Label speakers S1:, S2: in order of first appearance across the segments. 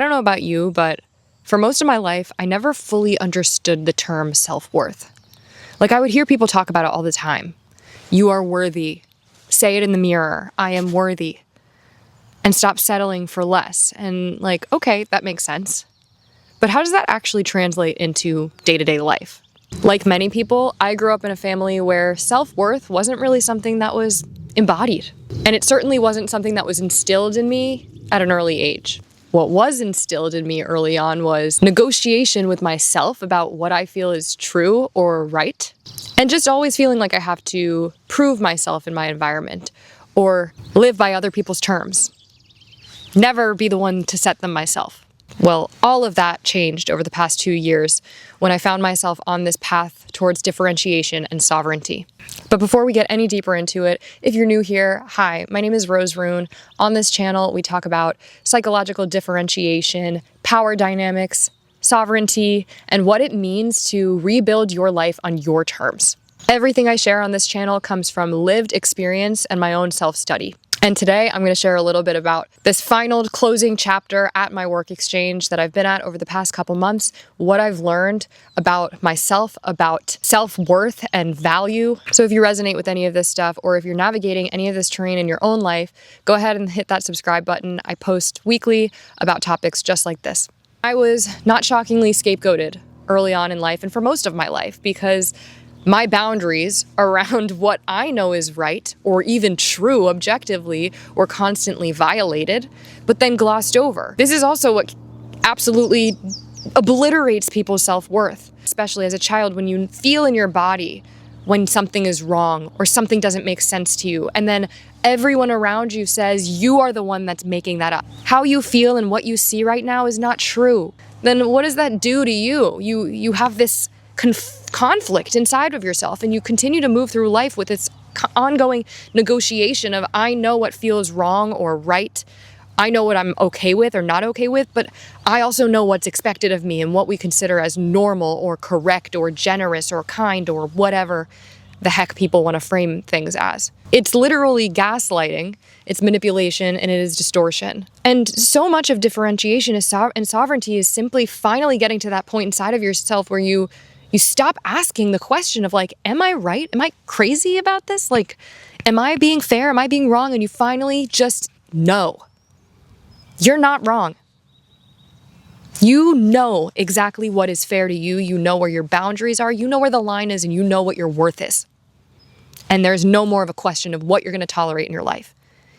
S1: don't know about you, but for most of my life, I never fully understood the term self-worth. Like, I would hear people talk about it all the time. You are worthy. Say it in the mirror. I am worthy. And stop settling for less. And like, okay, that makes sense. But how does that actually translate into day-to-day life? Like many people, I grew up in a family where self-worth wasn't really something that was embodied. And it certainly wasn't something that was instilled in me at an early age. What was instilled in me early on was negotiation with myself about what I feel is true or right. And just always feeling like I have to prove myself in my environment or live by other people's terms. Never be the one to set them myself. Well, all of that changed over the past 2 years when I found myself on this path towards differentiation and sovereignty. But before we get any deeper into it, if you're new here, hi, my name is Rune. On this channel, we talk about psychological differentiation, power dynamics, sovereignty, and what it means to rebuild your life on your terms. Everything I share on this channel comes from lived experience and my own self-study. And today I'm going to share a little bit about this final closing chapter at my work exchange that I've been at over the past couple months, what I've learned about myself, about self-worth and value. So if you resonate with any of this stuff, or if you're navigating any of this terrain in your own life, go ahead and hit that subscribe button. I post weekly about topics just like this. I was not shockingly scapegoated early on in life and for most of my life because my boundaries around what I know is right or even true objectively were constantly violated, but then glossed over. This is also what absolutely obliterates people's self-worth, especially as a child, when you feel in your body when something is wrong or something doesn't make sense to you, and then everyone around you says you are the one that's making that up. How you feel and what you see right now is not true. Then what does that do to you? You have this conflict inside of yourself, and you continue to move through life with this ongoing negotiation of, I know what feels wrong or right. I know what I'm okay with or not okay with, but I also know what's expected of me and what we consider as normal or correct or generous or kind or whatever the heck people want to frame things as. It's literally gaslighting, it's manipulation, and it is distortion. And so much of differentiation and sovereignty is simply finally getting to that point inside of yourself where you stop asking the question of like, am I right? Am I crazy about this? Like, am I being fair? Am I being wrong? And you finally just know. You're not wrong. You know exactly what is fair to you. You know where your boundaries are. You know where the line is, and you know what your worth is. And there's no more of a question of what you're going to tolerate in your life.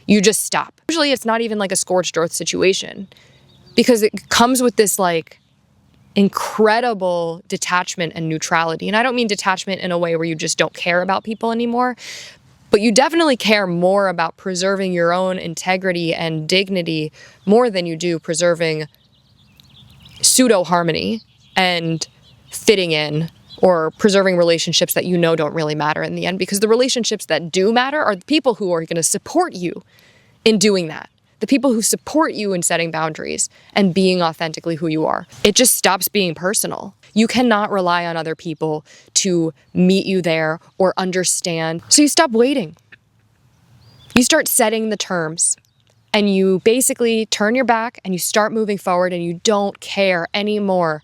S1: You just stop. Usually it's not even like a scorched earth situation because it comes with this like incredible detachment and neutrality. And I don't mean detachment in a way where you just don't care about people anymore, but you definitely care more about preserving your own integrity and dignity more than you do preserving pseudo-harmony and fitting in or preserving relationships that you know don't really matter in the end, because the relationships that do matter are the people who are going to support you in doing that. The people who support you in setting boundaries and being authentically who you are. It just stops being personal. You cannot rely on other people to meet you there or understand. So you stop waiting. You start setting the terms, and you basically turn your back and you start moving forward, and you don't care anymore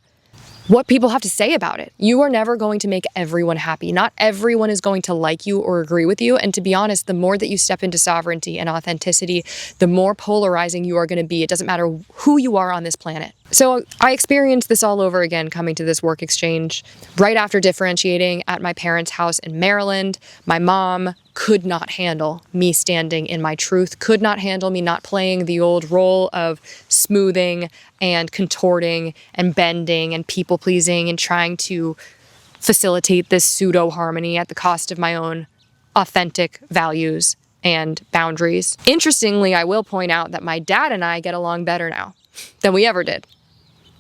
S1: what people have to say about it. You are never going to make everyone happy. Not everyone is going to like you or agree with you. And to be honest, the more that you step into sovereignty and authenticity, the more polarizing you are going to be. It doesn't matter who you are on this planet. So I experienced this all over again coming to this work exchange. Right after differentiating at my parents' house in Maryland, my mom could not handle me standing in my truth, could not handle me not playing the old role of smoothing and contorting and bending and people-pleasing and trying to facilitate this pseudo-harmony at the cost of my own authentic values and boundaries. Interestingly, I will point out that my dad and I get along better now than we ever did,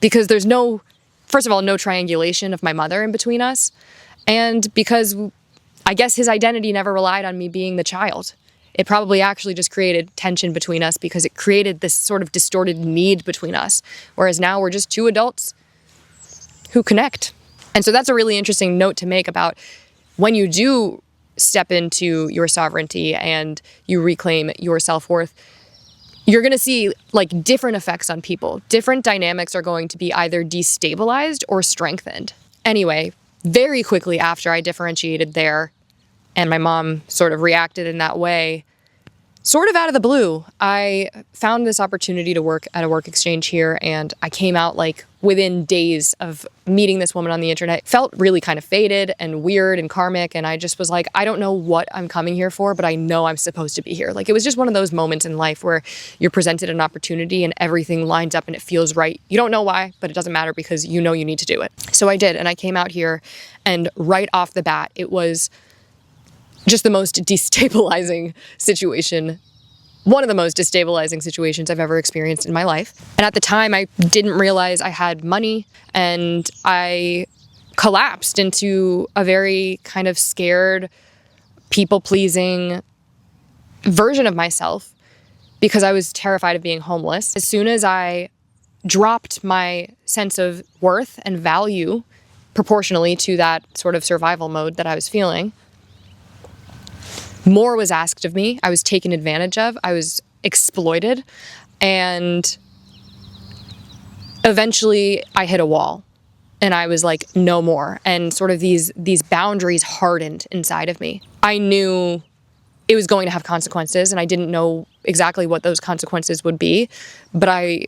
S1: because there's no, first of all, no triangulation of my mother in between us, and because I guess his identity never relied on me being the child. It probably actually just created tension between us because it created this sort of distorted need between us. Whereas now we're just two adults who connect. And so that's a really interesting note to make about when you do step into your sovereignty and you reclaim your self-worth. you're going to see like different effects on people. Different dynamics are going to be either destabilized or strengthened. Anyway, very quickly after I differentiated there and my mom sort of reacted in that way, sort of out of the blue, I found this opportunity to work at a work exchange here, and I came out like within days of meeting this woman on the internet. Felt really kind of fated and weird and karmic, and I just was like, I don't know what I'm coming here for, but I know I'm supposed to be here. Like, it was just one of those moments in life where you're presented an opportunity and everything lines up and it feels right. You don't know why, but it doesn't matter because you know you need to do it. So I did, and I came out here, and right off the bat, it was just the most destabilizing situation, one of the most destabilizing situations I've ever experienced in my life. And at the time, I didn't realize I had money, and I collapsed into a very kind of scared, people-pleasing version of myself because I was terrified of being homeless. As soon as I dropped my sense of worth and value proportionally to that sort of survival mode that I was feeling, more was asked of me. I was taken advantage of. I was exploited. And eventually I hit a wall, and I was like, no more. And sort of these boundaries hardened inside of me. I knew it was going to have consequences, and I didn't know exactly what those consequences would be. But I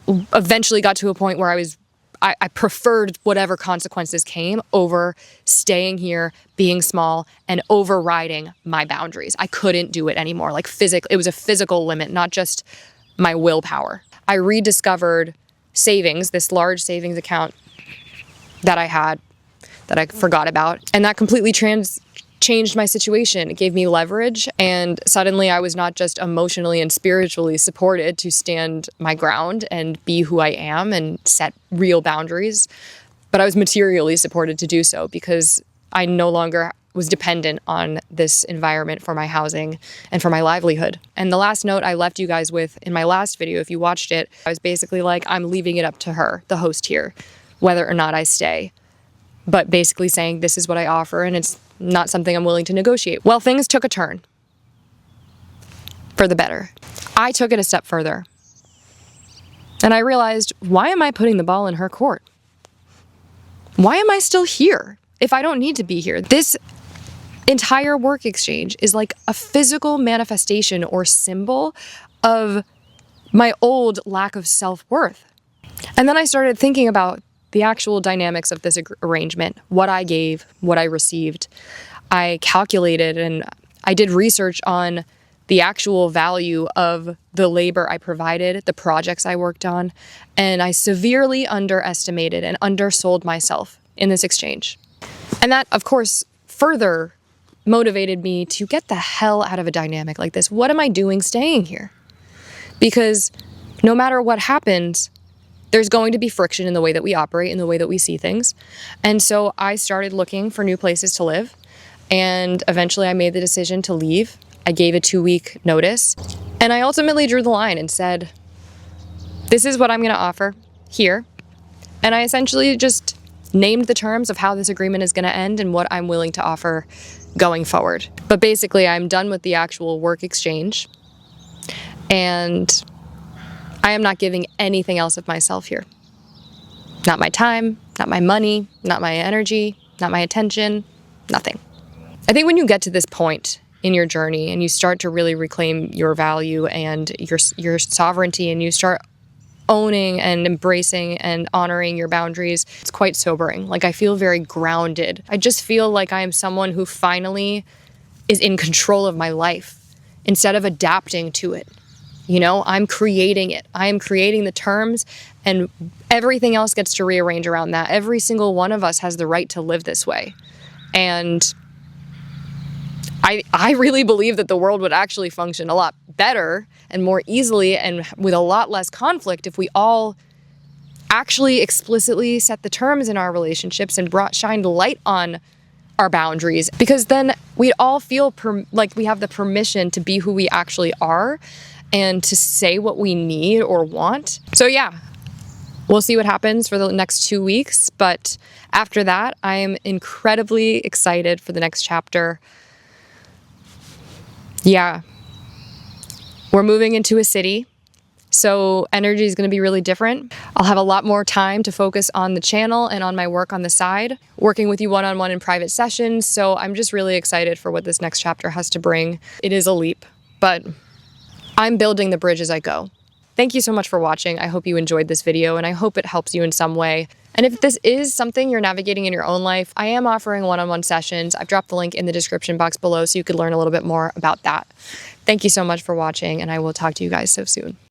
S1: eventually got to a point where I preferred whatever consequences came over staying here, being small, and overriding my boundaries. I couldn't do it anymore. Like, it was a physical limit, not just my willpower. I rediscovered savings, this large savings account that I had that I forgot about, and that completely changed my situation. It gave me leverage, and suddenly I was not just emotionally and spiritually supported to stand my ground and be who I am and set real boundaries, but I was materially supported to do so because I no longer was dependent on this environment for my housing and for my livelihood. And the last note I left you guys with in my last video, if you watched it, I was basically like, I'm leaving it up to her, the host here, whether or not I stay. But basically saying this is what I offer, and it's not something I'm willing to negotiate. Well, things took a turn for the better. I took it a step further, and I realized, why am I putting the ball in her court? Why am I still here if I don't need to be here? This entire work exchange is like a physical manifestation or symbol of my old lack of self-worth. And then I started thinking about the actual dynamics of this arrangement, what I gave, what I received. I calculated and I did research on the actual value of the labor I provided, the projects I worked on, and I severely underestimated and undersold myself in this exchange. And that, of course, further motivated me to get the hell out of a dynamic like this. What am I doing staying here? Because no matter what happens, there's going to be friction in the way that we operate, in the way that we see things. And so I started looking for new places to live. And eventually I made the decision to leave. I gave a 2-week notice. And I ultimately drew the line and said, this is what I'm going to offer here. And I essentially just named the terms of how this agreement is going to end and what I'm willing to offer going forward. But basically, I'm done with the actual work exchange. And I am not giving anything else of myself here. Not my time, not my money, not my energy, not my attention, nothing. I think when you get to this point in your journey and you start to really reclaim your value and your sovereignty, and you start owning and embracing and honoring your boundaries, it's quite sobering. Like, I feel very grounded. I just feel like I am someone who finally is in control of my life instead of adapting to it. You know, I'm creating it. I am creating the terms, and everything else gets to rearrange around that. Every single one of us has the right to live this way. And I really believe that the world would actually function a lot better and more easily and with a lot less conflict if we all actually explicitly set the terms in our relationships and shined light on our boundaries, because then we'd all feel like we have the permission to be who we actually are and to say what we need or want. So yeah, we'll see what happens for the next 2 weeks. But after that, I am incredibly excited for the next chapter. Yeah, we're moving into a city So energy is going to be really different. I'll have a lot more time to focus on the channel and on my work on the side, working with you one-on-one in private sessions. So I'm just really excited for what this next chapter has to bring. It is a leap, but I'm building the bridge as I go. Thank you so much for watching. I hope you enjoyed this video and I hope it helps you in some way. And if this is something you're navigating in your own life, I am offering one-on-one sessions. I've dropped the link in the description box below so you could learn a little bit more about that. Thank you so much for watching, and I will talk to you guys so soon.